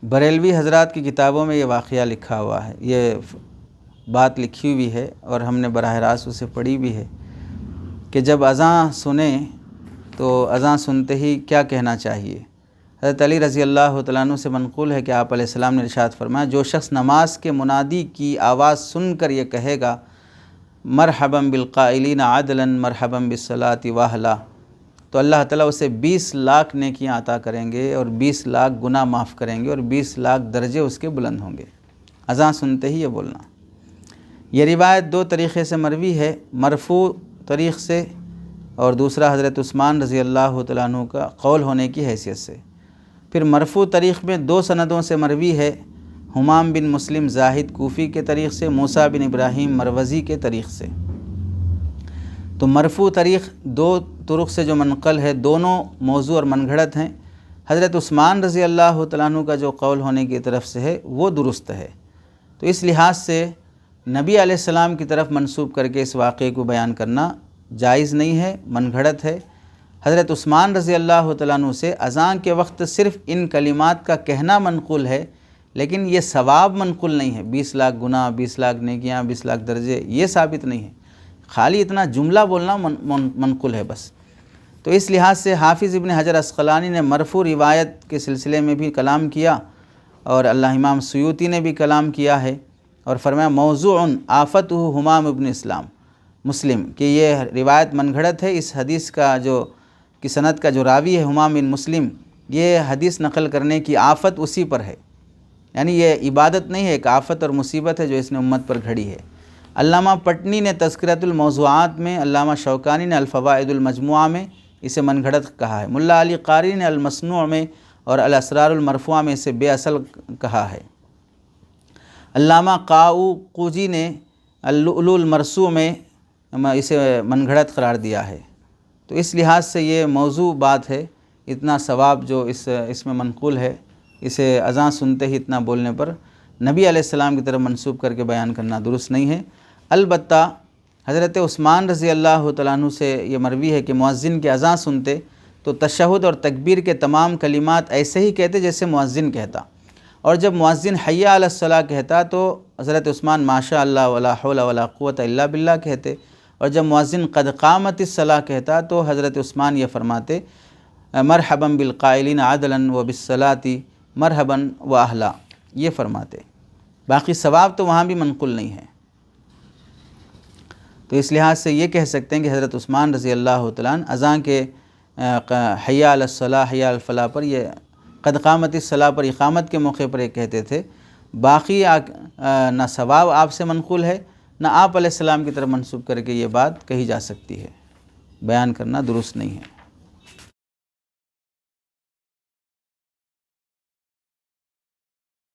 بریلوی حضرات کی کتابوں میں یہ واقعہ لکھا ہوا ہے، یہ بات لکھی ہوئی ہے اور ہم نے براہ راست اسے پڑھی بھی ہے کہ جب اذان سنیں تو اذان سنتے ہی کیا کہنا چاہیے۔ حضرت علی رضی اللہ تعالیٰ عنہ سے منقول ہے کہ آپ علیہ السلام نے ارشاد فرمایا، جو شخص نماز کے منادی کی آواز سن کر یہ کہے گا مرحبا بالقائلین عدلا مرحبا بالصلاۃ واہلا، تو اللہ تعالیٰ اسے 20 لاکھ نیکیاں عطا کریں گے اور 20 لاکھ گناہ معاف کریں گے اور 20 لاکھ درجے اس کے بلند ہوں گے۔ اذان سنتے ہی یہ بولنا۔ یہ روایت دو طریقے سے مروی ہے، مرفوع طریق سے اور دوسرا حضرت عثمان رضی اللہ تعالیٰ عنہ کا قول ہونے کی حیثیت سے۔ پھر مرفوع طریق میں 2 سندوں سے مروی ہے، حمام بن مسلم زاہد کوفی کے طریق سے، موسیٰ بن ابراہیم مروزی کے طریق سے۔ تو مرفوع طریق 2 طرق سے جو منقل ہے دونوں موضوع اور من گھڑت ہیں۔ حضرت عثمان رضی اللہ تعالیٰ عنہ کا جو قول ہونے کی طرف سے ہے وہ درست ہے، تو اس لحاظ سے نبی علیہ السلام کی طرف منسوب کر کے اس واقعے کو بیان کرنا جائز نہیں ہے، من گھڑت ہے۔ حضرت عثمان رضی اللہ تعالیٰ عنہ سے اذان کے وقت صرف ان کلمات کا کہنا منقول ہے، لیکن یہ ثواب منقول نہیں ہے، 20 لاکھ گناہ، 20 لاکھ نیکیاں، 20 لاکھ درجے، یہ ثابت نہیں ہے، خالی اتنا جملہ بولنا منقول ہے بس۔ تو اس لحاظ سے حافظ ابن حجر عسقلانی نے مرفوع روایت کے سلسلے میں بھی کلام کیا اور اللہ امام سیوطی نے بھی کلام کیا ہے اور فرمایا موضوع آفتہ حمام ابن مسلم کہ یہ روایت من گھڑت ہے، اس حدیث کا کی سند کا جو راوی ہے حمام بن مسلم، یہ حدیث نقل کرنے کی آفت اسی پر ہے، یعنی یہ عبادت نہیں ہے، ایک آفت اور مصیبت ہے جو اس نے امت پر گھڑی ہے۔ علامہ پٹنی نے تذکرۃ الموضوعات میں، علامہ شوکانی نے الفوائد المجموعہ میں اسے من گھڑت کہا ہے، ملا علی قاری نے المصنوع میں اور الاسرار المرفوعہ میں اسے بے اصل کہا ہے، علامہ قاؤقوجی نے اللؤلؤ المرصوع میں اسے من گھڑت قرار دیا ہے۔ تو اس لحاظ سے یہ موضوع بات ہے، اتنا ثواب جو اس میں منقول ہے، اسے اذان سنتے ہی اتنا بولنے پر نبی علیہ السلام کی طرف منسوب کر کے بیان کرنا درست نہیں ہے۔ البتہ حضرت عثمان رضی اللہ تعالیٰ عنہ سے یہ مروی ہے کہ مؤذن کی اذان سنتے تو تشہد اور تکبیر کے تمام کلمات ایسے ہی کہتے جیسے مؤذن کہتا، اور جب مؤذن حی علی الصلاۃ کہتا تو حضرت عثمان ماشاء اللہ ولا حول ولا قوۃ الا باللہ کہتے، اور جب مؤذن قد قامت الصلاۃ کہتا تو حضرت عثمان یہ فرماتے مرحبا بالقائلین عدلا وبالصلاۃ مرحبا واہلا، یہ فرماتے۔ باقی ثواب تو وہاں بھی منقول نہیں ہے، تو اس لحاظ سے یہ کہہ سکتے ہیں کہ حضرت عثمان رضی اللہ تعالیٰ عنہ اذان کے حی علی الصلاۃ حی علی الفلاح پر، یہ قد قامت الصلاۃ پر اقامت کے موقع پر یہ کہتے تھے۔ باقی نہ ثواب آپ سے منقول ہے، نہ آپ علیہ السلام کی طرف منسوب کر کے یہ بات کہی جا سکتی ہے، بیان کرنا درست نہیں ہے۔